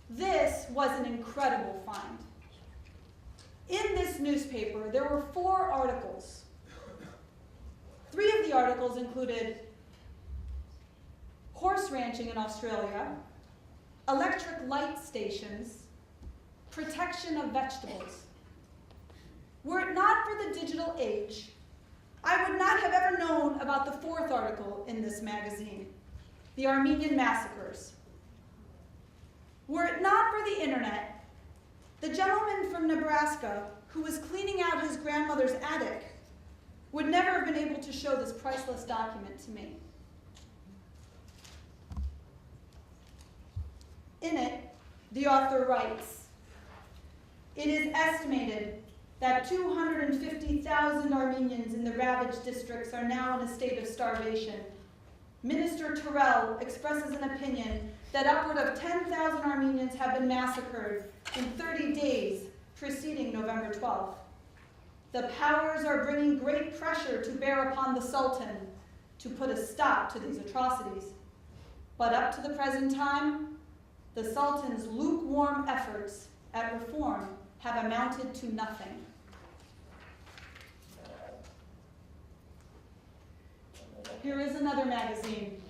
This was an incredible find. In this newspaper, there were 4 articles. 3 of the articles included horse ranching in Australia, electric light stations, protection of vegetables. Were it not for the digital age, I would not have ever known about the 4th article in this magazine, the Armenian massacres. Were it not for the internet, the gentleman from Nebraska who was cleaning out his grandmother's attic would never have been able to show this priceless document to me. In it, the author writes, "It is estimated that 250,000 Armenians in the ravaged districts are now in a state of starvation. Minister Terrell expresses an opinion that upward of 10,000 Armenians have been massacred in 30 days preceding November 12th. The powers are bringing great pressure to bear upon the Sultan to put a stop to these atrocities. But up to the present time, the Sultan's lukewarm efforts at reform have amounted to nothing." Here is another magazine,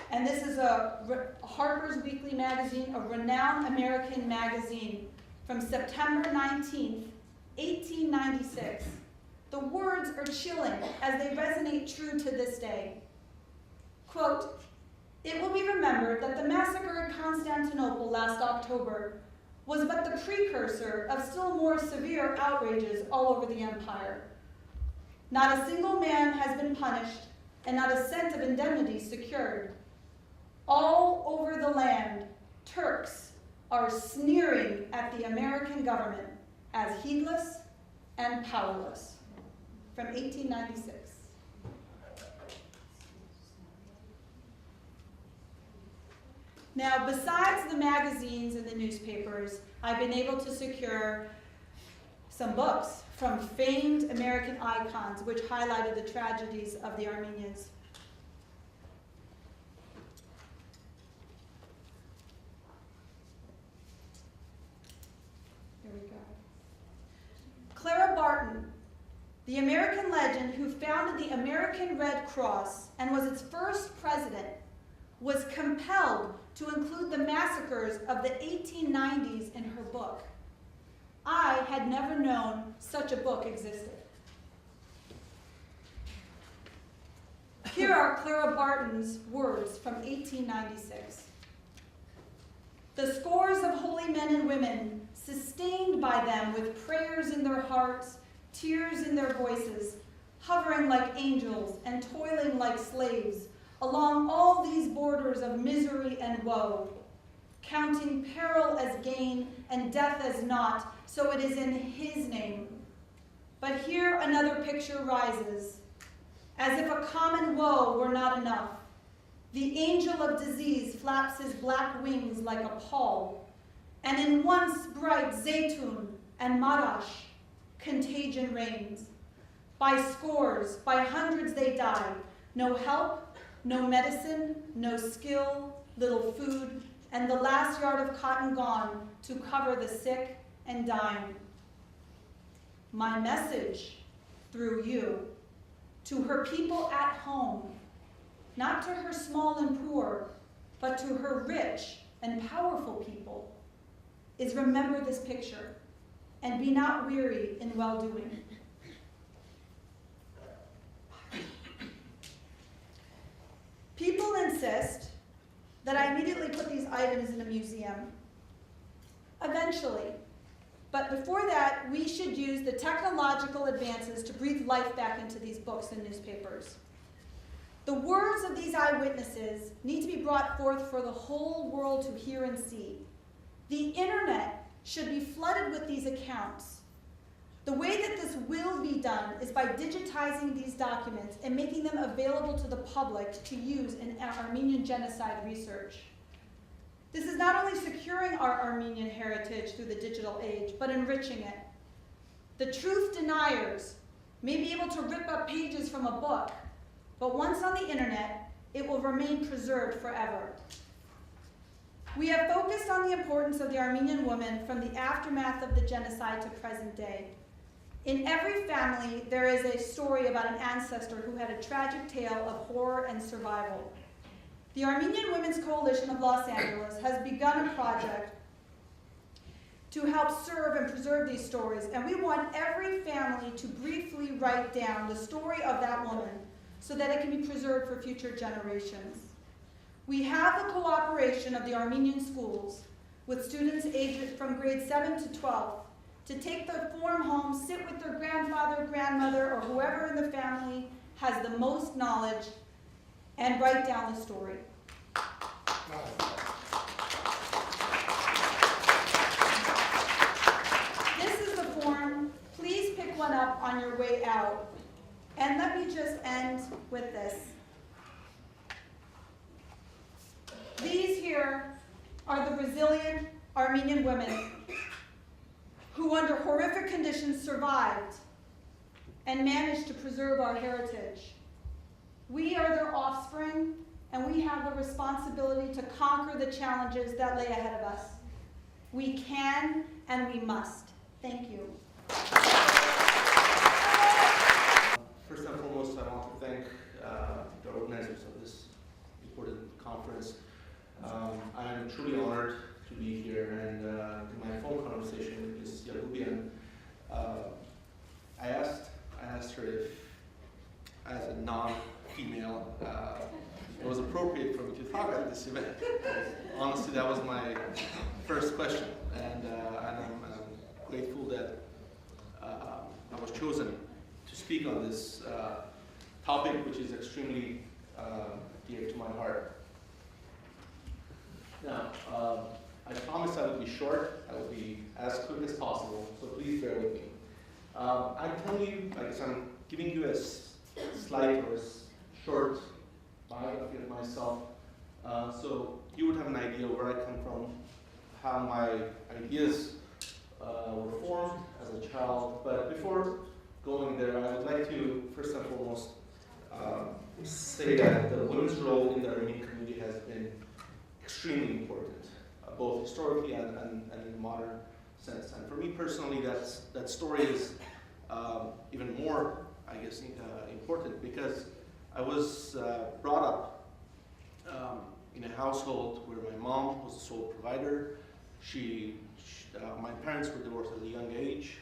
and this is a Harper's Weekly magazine, a renowned American magazine from September 19th, 1896. The words are chilling as they resonate true to this day. Quote, "It will be remembered that the massacre at Constantinople last October was but the precursor of still more severe outrages all over the empire. Not a single man has been punished, and not a cent of indemnity secured. All over the land, Turks are sneering at the American government as heedless and powerless." From 1896. Now, besides the magazines and the newspapers, I've been able to secure some books from famed American icons which highlighted the tragedies of the Armenians. Here we go. Clara Barton, the American legend who founded the American Red Cross and was its first president, was compelled to include the massacres of the 1890s in her book. I had never known such a book existed. Here are Clara Barton's words from 1896. "The scores of holy men and women, sustained by them with prayers in their hearts, tears in their voices, hovering like angels and toiling like slaves along all these borders of misery and woe, counting peril as gain and death as naught, so it is in his name. But here another picture rises, as if a common woe were not enough. The angel of disease flaps his black wings like a pall, and in once bright Zaytun and Marash, contagion reigns. By scores, by hundreds they die, no help, no medicine, no skill, little food, and the last yard of cotton gone to cover the sick and dying. My message, through you, to her people at home, not to her small and poor, but to her rich and powerful people, is remember this picture, and be not weary in well-doing." People insist that I immediately put these items in a museum. Eventually. But before that, we should use the technological advances to breathe life back into these books and newspapers. The words of these eyewitnesses need to be brought forth for the whole world to hear and see. The internet should be flooded with these accounts. The way that this will be done is by digitizing these documents and making them available to the public to use in Armenian genocide research. This is not only securing our Armenian heritage through the digital age, but enriching it. The truth deniers may be able to rip up pages from a book, but once on the internet, it will remain preserved forever. We have focused on the importance of the Armenian woman from the aftermath of the genocide to present day. In every family, there is a story about an ancestor who had a tragic tale of horror and survival. The Armenian Women's Coalition of Los Angeles has begun a project to help serve and preserve these stories, and we want every family to briefly write down the story of that woman so that it can be preserved for future generations. We have the cooperation of the Armenian schools with students aged from grade 7 to 12 to take the form home, sit with their grandfather, grandmother, or whoever in the family has the most knowledge, and write down the story. This is the form. Please pick one up on your way out. And let me just end with this. These here are the resilient Armenian women who under horrific conditions survived and managed to preserve our heritage. We are their offspring, and we have the responsibility to conquer the challenges that lay ahead of us. We can and we must. Thank you. First and foremost, I want to thank the organizers of this important conference. I am truly honored to be here, and in my phone conversation with Ms. Yakubian, I asked her if, as a non-female, it was appropriate for me to talk at this event. Honestly, that was my first question, and I'm grateful that I was chosen to speak on this topic, which is extremely dear to my heart. Now, I promised I would be short. I would be as quick as possible, so please bear with me. I'm telling you, I guess I'm giving you a slight or a short biography of myself, so you would have an idea where I come from, how my ideas were formed as a child. But before going there, I would like to first and foremost say that the women's role in the Armenian community has been extremely important, both historically and in the modern sense. And for me personally, that story is even more, I guess, important because I was brought up in a household where my mom was the sole provider. My parents were divorced at a young age.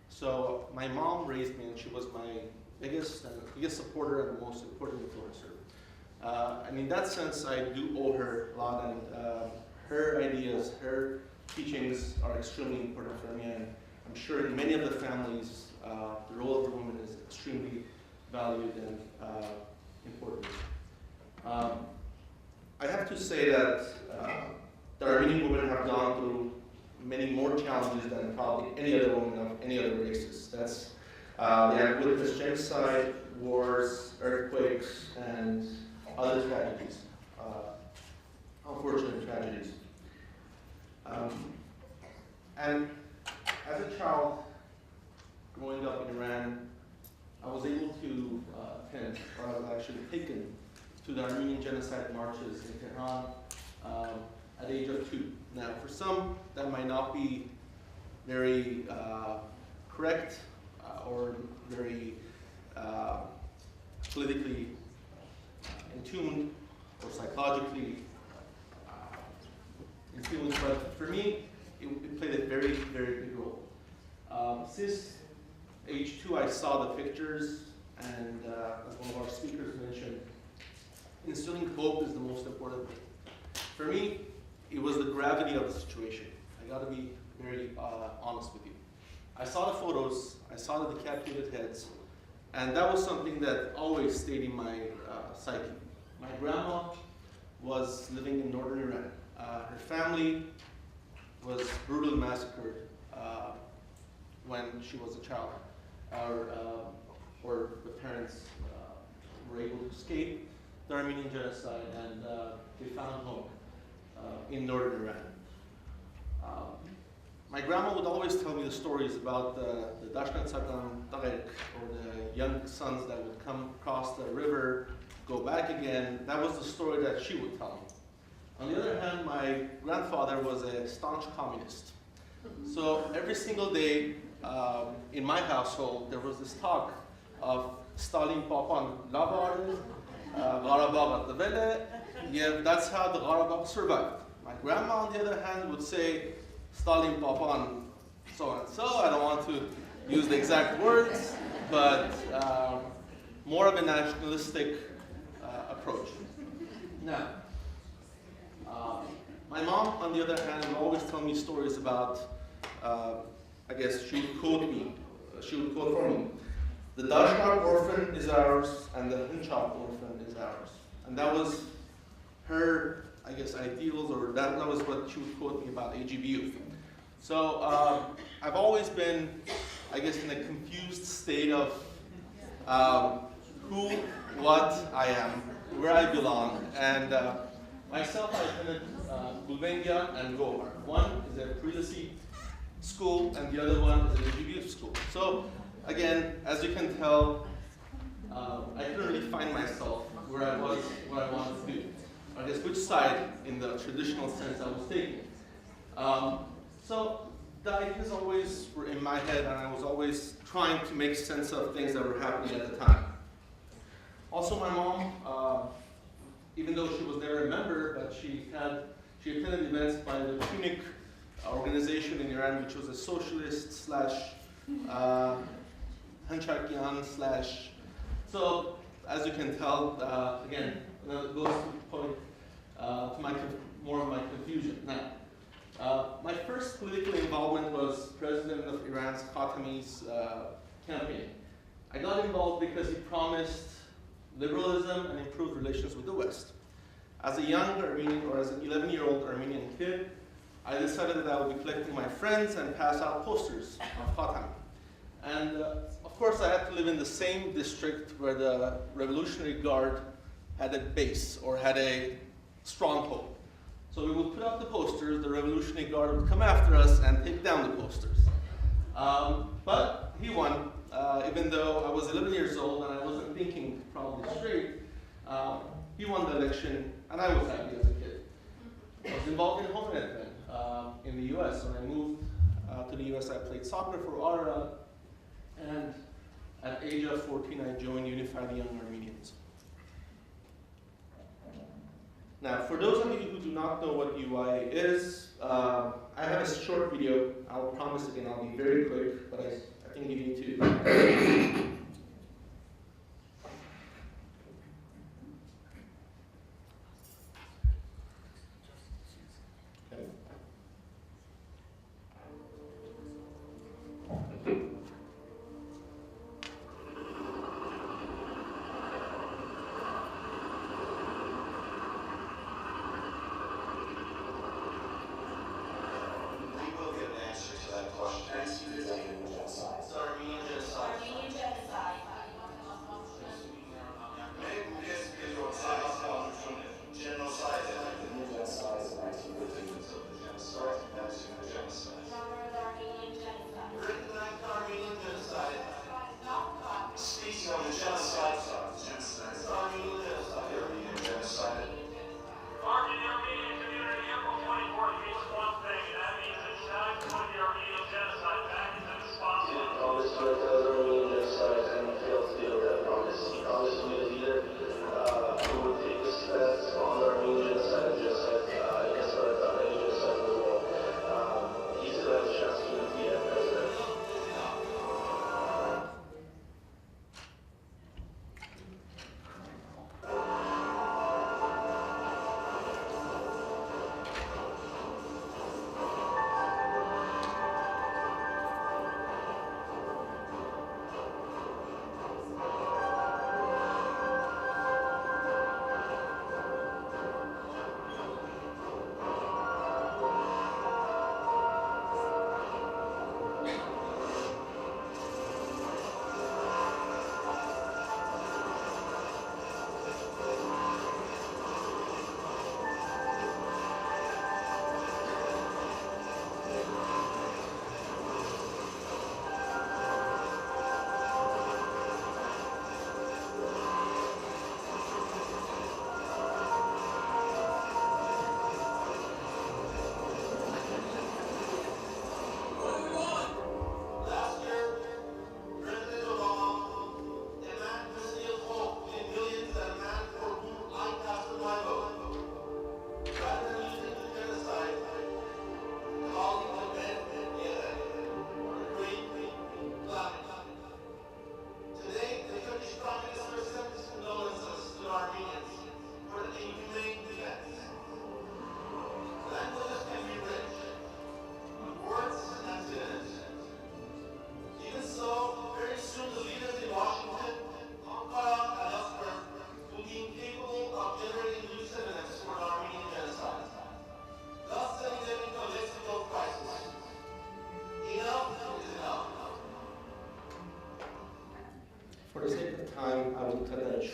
So my mom raised me, and she was my biggest supporter and most important influencer. And in that sense, I do owe her a lot, and her ideas, her teachings are extremely important for me, and I'm sure in many of the families, the role of the woman is extremely valued and important. I have to say that the Armenian women have gone through many more challenges than probably any other woman of any other races. They have witnessed genocide, wars, earthquakes, and other tragedies, unfortunate tragedies. And as a child, growing up in Iran, I was able to attend, or I was actually taken to the Armenian genocide marches in Tehran at the age of 2. Now, for some, that might not be very correct or very politically in tune or psychologically in tune, but for me, it played a very, very big role. Since age 2, I saw the pictures, and as one of our speakers mentioned, instilling hope is the most important thing. For me, it was the gravity of the situation. I got to be very honest with you. I saw the photos, I saw the decapitated heads, and that was something that always stayed in my psyche. My grandma was living in northern Iran. Her family was brutally massacred when she was a child. Or the parents were able to escape the Armenian genocide, and they found home in northern Iran. My grandma would always tell me the stories about the Dashkan Tsagan Tagek, or the young sons that would come across the river go back again. That was the story that she would tell me. On the other hand, my grandfather was a staunch communist. So every single day in my household, there was this talk of Stalin Papan Lavar, Qarabağ at the yeah, that's how the Qarabağ survived. My grandma, on the other hand, would say Stalin Papan so and so. I don't want to use the exact words, but more of a nationalistic approach. Now, my mom, on the other hand, would always tell me stories about, I guess she would quote for me, the Dashnar orphan is ours, and the Hinchak orphan is ours. And that was her, I guess, ideals, or that was what she would quote me about AGBU. So I've always been, I guess, in a confused state of who, what I am, where I belong, and myself, I attended Gulbenkian and Gohar. One is a pre-Lissi school, and the other one is an AGBU school. So again, as you can tell, I couldn't really find myself where I was, what I wanted to do. I guess which side, in the traditional sense, I was taking. So the ideas always were in my head, and I was always trying to make sense of things that were happening at the time. Also, my mom, even though she was never a member, but she attended events by the Punic organization in Iran, which was a socialist / Hanchakian / so as you can tell, again, it goes to the point to more of my confusion. Now, my first political involvement was President of Iran's Khatami's campaign. I got involved because he promised liberalism and improved relations with the West. As a young Armenian, or as an 11-year-old Armenian kid, I decided that I would be collecting my friends and pass out posters of Khatami. And of course, I had to live in the same district where the Revolutionary Guard had a base or had a stronghold. So we would put up the posters, the Revolutionary Guard would come after us and take down the posters. But he won, even though I was 11 years old and I wasn't thinking probably straight. He won the election, and I was happy as a kid. I was involved in home event in the US. When I moved to the US, I played soccer for ARA, and at the age of 14, I joined Unified Young Armenians. Now, for those of you who do not know what UYA is, I have a short video. I'll promise again I'll be very quick, but I think you need to.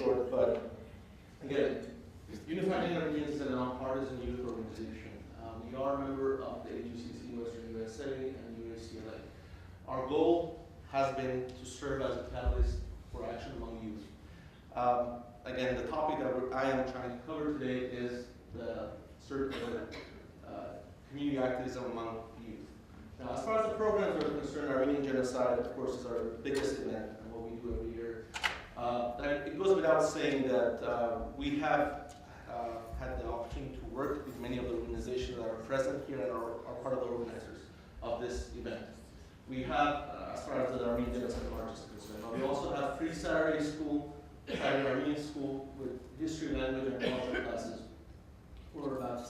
short, but again, Unified Armenians is a nonpartisan youth organization. We are a member of the AGCC Western USA and UACLA. Our goal has been to serve as a catalyst for action among youth. Again, the topic that I am trying to cover today is the community activism among youth. Now, as far as the programs are concerned, Armenian Genocide, of course, is our biggest event and what we do every year. It goes without saying that we have had the opportunity to work with many of the organizations that are present here and are part of the organizers of this event. We have, as far as the Armenian Genocide March is concerned, we also have free Saturday school, Saturday Armenian school with history, language, and culture classes for about